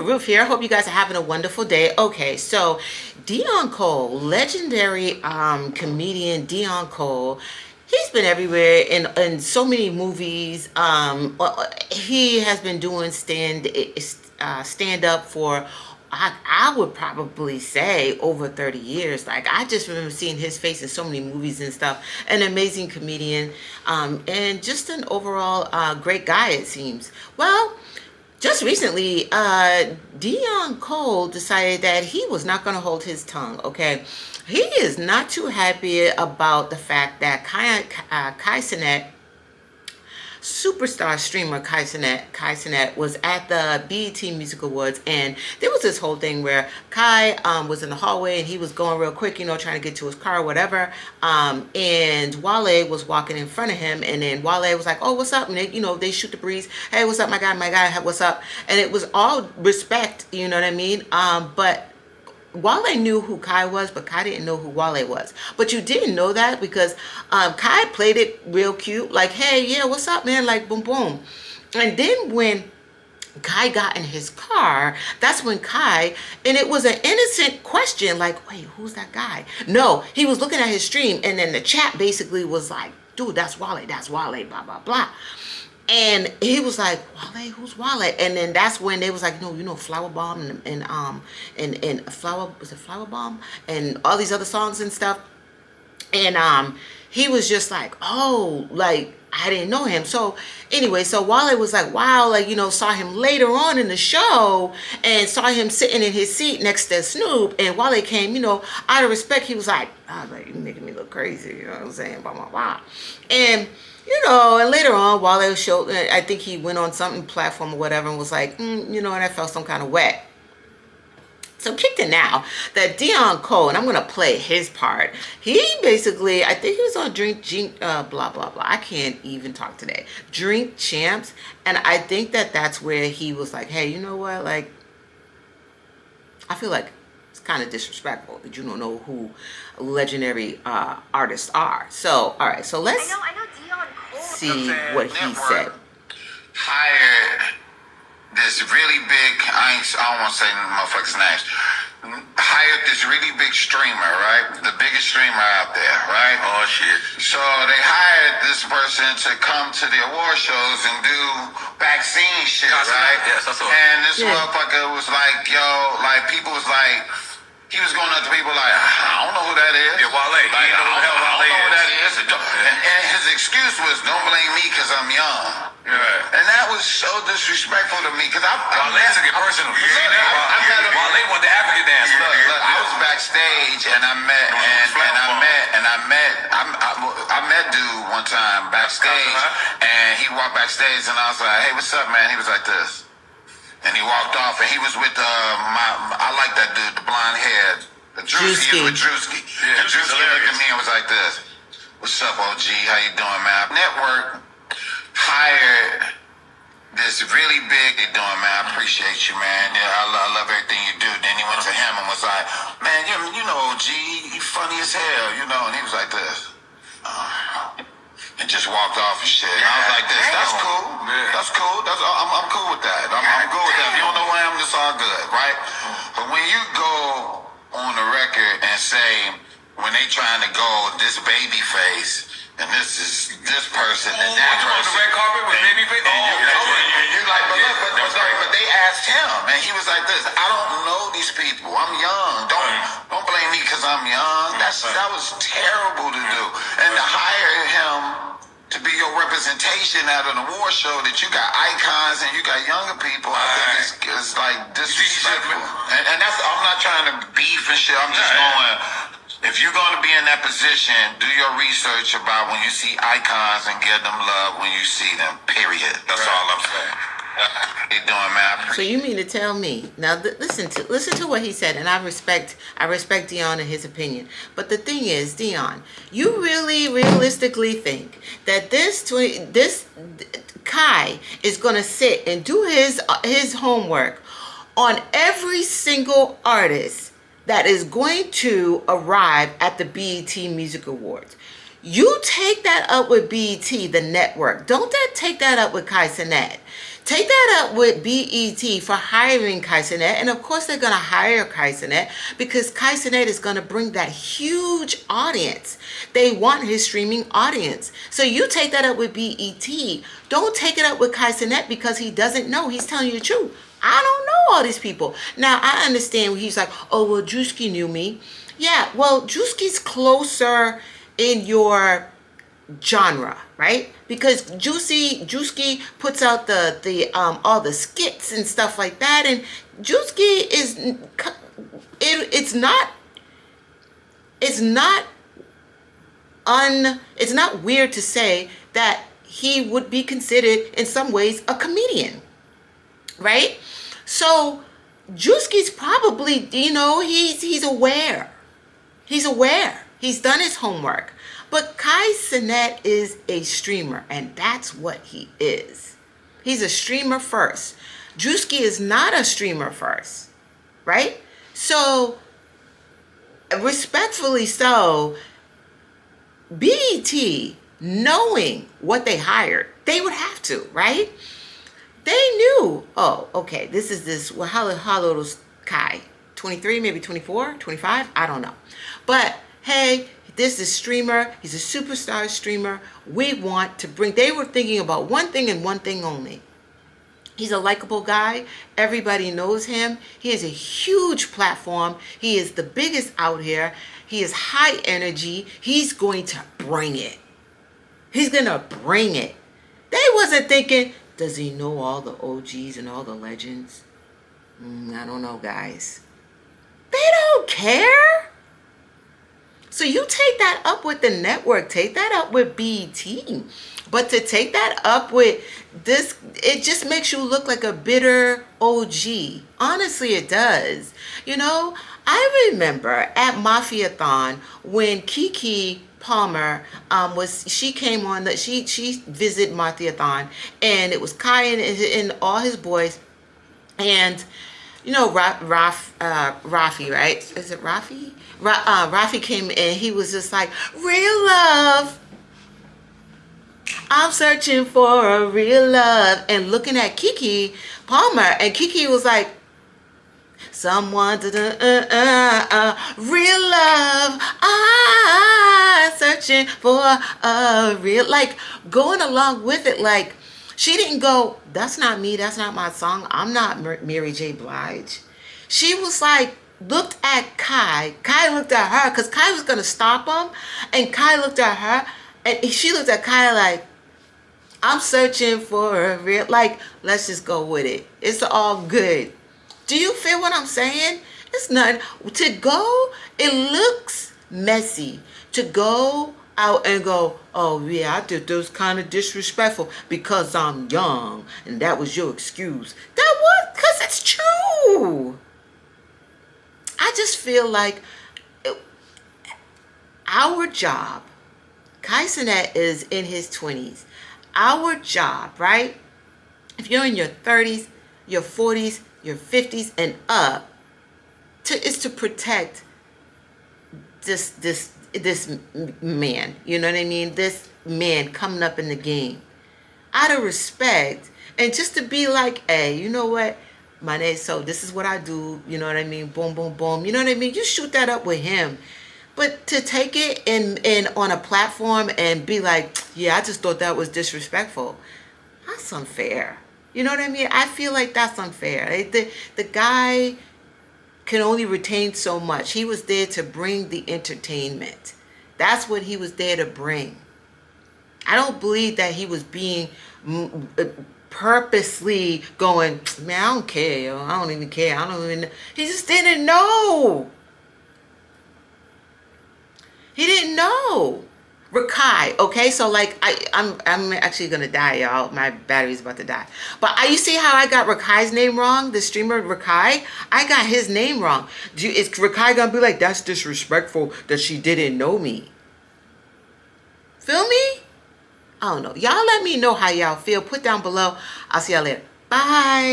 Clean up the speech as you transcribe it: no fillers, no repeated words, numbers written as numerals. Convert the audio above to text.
Ruth here. Hope you guys are having a wonderful day. Okay, so Deon Cole, legendary comedian Deon Cole, he's been everywhere in so many movies. He has been doing stand up for I would probably say over 30 years. Like, I just remember seeing his face in so many movies and stuff. An amazing comedian, and just an overall great guy, it seems. Well, just recently, Deon Cole decided that he was not going to hold his tongue, okay? He is not too happy about the fact that Kai Cenat, superstar streamer Kai Cenat was at the BET Music Awards, and there was this whole thing where Kai was in the hallway and he was going real quick, trying to get to his car or whatever, and Wale was walking in front of him, and then Wale was like, "Oh, what's up?" And they shoot the breeze. "Hey, what's up, my guy, what's up?" And it was all respect, you know what I mean? But Wale knew who Kai was, but Kai didn't know who Wale was. But you didn't know that because Kai played it real cute, like, "Hey, yeah, what's up, man?" Like, boom, boom. And then when Kai got in his car, that's when Kai, and it was an innocent question, like, "Wait, who's that guy?" No, he was looking at his stream, and then the chat basically was like, "Dude, that's Wale, blah, blah, blah." And he was like, "Wale, who's Wale?" And then that's when they was like, "No, Flower Bomb and Flower, was it Flower Bomb? And all these other songs and stuff." And he was just like, "Oh, like, I didn't know him." So anyway, so Wale was like, "Wow," like, saw him later on in the show and saw him sitting in his seat next to Snoop. And Wale came, out of respect, he was like, like, "You making me look crazy," you know what I'm saying? Blah, blah, blah. And and later on, Wale showed, I think he went on something platform or whatever and was like, and I felt some kind of wet. So kicked it now that Deon Cole, and I'm going to play his part. He basically, I think he was on blah, blah, blah. I can't even talk today. Drink Champs. And I think that's where he was like, "Hey, you know what? Like, I feel like it's kind of disrespectful that you don't know who legendary artists are." So, all right. So let's see what he said. Hired this really big, I don't want to say motherfuckers' names. Hired this really big streamer, right? The biggest streamer out there, right? Oh, shit. So they hired this person to come to the award shows and do vaccine shit, right? Yes, that's all. And this motherfucker was like, like, people was like, he was going up to people like, "I don't know who that is." Yeah, Wale. Like, I don't know who that is. And his excuse was, "Don't blame me because I'm young." Yeah. And that was so disrespectful to me because Wale took it personal. You see that? Wale wanted the African dance. Look, I was backstage and I met dude one time backstage, and he walked backstage and I was like, "Hey, what's up, man?" He was like this. And he walked off, and he was with I like that dude, the blonde hair, Drewski. He was with Drewski. Yeah, Drewski looked at me and was like this. "What's up, OG? How you doing, man?" Network hired this really big. They doing, man. I appreciate you, man. Yeah, I love everything you do. Then he went to him and was like, "Man, you know, OG, you funny as hell, And he was like this. And just walked off and shit. And I was like this. That's cool. That's cool. I'm cool with that. I'm cool with that. If you don't know who I am, it's all good, right? But when you go on the record and say, when they trying to go this baby face, and this is this person and that person. On the red carpet with baby face? You like, but they asked him, and he was like this. "I don't know these people. I'm young. Don't blame me because I'm young." That was terrible to do. And to hire him to be your representation at an award show that you got icons and you got younger people, I think it's like disrespectful. And that's, I'm not trying to beef and shit. I'm just going, if you're going to be in that position, do your research about when you see icons and give them love when you see them, period. That's all I'm saying. How you doing, man? So you mean to tell me now? Listen to what he said, and I respect Deon and his opinion. But the thing is, Deon, you really realistically think that this Kai is going to sit and do his homework on every single artist that is going to arrive at the BET Music Awards? You take that up with BET, the network. Don't take that up with Kai Cenat. Take that up with BET for hiring Kai Cenat. And of course, they're going to hire Kai Cenat because Kai Cenat is going to bring that huge audience. They want his streaming audience. So you take that up with BET. Don't take it up with Kai Cenat because he doesn't know. He's telling you the truth. I don't know all these people. Now, I understand he's like, oh, well, Drewski knew me. Yeah, well, Drewski's closer in your genre, right? Because Juicy puts out the all the skits and stuff like that, and Juicy it's not it's not it's not weird to say that he would be considered in some ways a comedian, right? So Juicy's probably, he's aware. He's aware. He's done his homework. But Kai Cenat is a streamer, and that's what he is. He's a streamer first. Drewski is not a streamer first, right? So, respectfully so, BET, knowing what they hired, they would have to, right? They knew, oh, okay, well, how old was Kai? 23, maybe 24, 25? I don't know. But, hey, this is streamer. He's a superstar streamer. We want to they were thinking about one thing and one thing only. He's a likable guy. Everybody knows him. He has a huge platform. He is the biggest out here. He is high energy. He's going to bring it. He's going to bring it. They wasn't thinking, does he know all the OGs and all the legends? I don't know, guys. They don't care. So you take that up with the network. Take that up with BET. But to take that up with this, it just makes you look like a bitter OG. Honestly, it does. I remember at Mafiathon when Keke Palmer she came on she visited Mafiathon, and it was Kai and all his boys, and Rafi, right? Is it Rafi? Rafi came in. He was just like, real love. I'm searching for a real love. And looking at Keke Palmer, and Keke was like, someone real love. I'm searching for a real, like going along with it. Like she didn't go, that's not me. That's not my song. I'm not Mary J. Blige. She was like, looked at Kai. Kai looked at her because Kai was going to stop him. And Kai looked at her. And she looked at Kai like, I'm searching for a real, like, let's just go with it. It's all good. Do you feel what I'm saying? It's not, to go, it looks messy. To go out and go, oh yeah, I did those kind of disrespectful because I'm young and that was your excuse. That was, because it's true. I just feel like our job, Kai Cenat is in his 20s. Our job, right? If you're in your 30s, your 40s, your 50s and up, is to protect this man. You know what I mean? This man coming up in the game. Out of respect. And just to be like, hey, you know what? My name, so this is what I do. You know what I mean? Boom, boom, boom. You know what I mean? You shoot that up with him. But to take it in on a platform and be like, yeah, I just thought that was disrespectful. That's unfair. You know what I mean? I feel like that's unfair. The guy can only retain so much. He was there to bring the entertainment. That's what he was there to bring. I don't believe that he was being purposely going, man, I don't care. Yo. I don't even care. I don't even know. He just didn't know. He didn't know. Rakai, okay? So, like, I'm actually going to die, y'all. My battery's about to die. But you see how I got Rakai's name wrong? The streamer Rakai? I got his name wrong. Is Rakai going to be like, that's disrespectful that she didn't know me? Feel me? I don't know. Y'all let me know how y'all feel. Put down below. I'll see y'all later. Bye.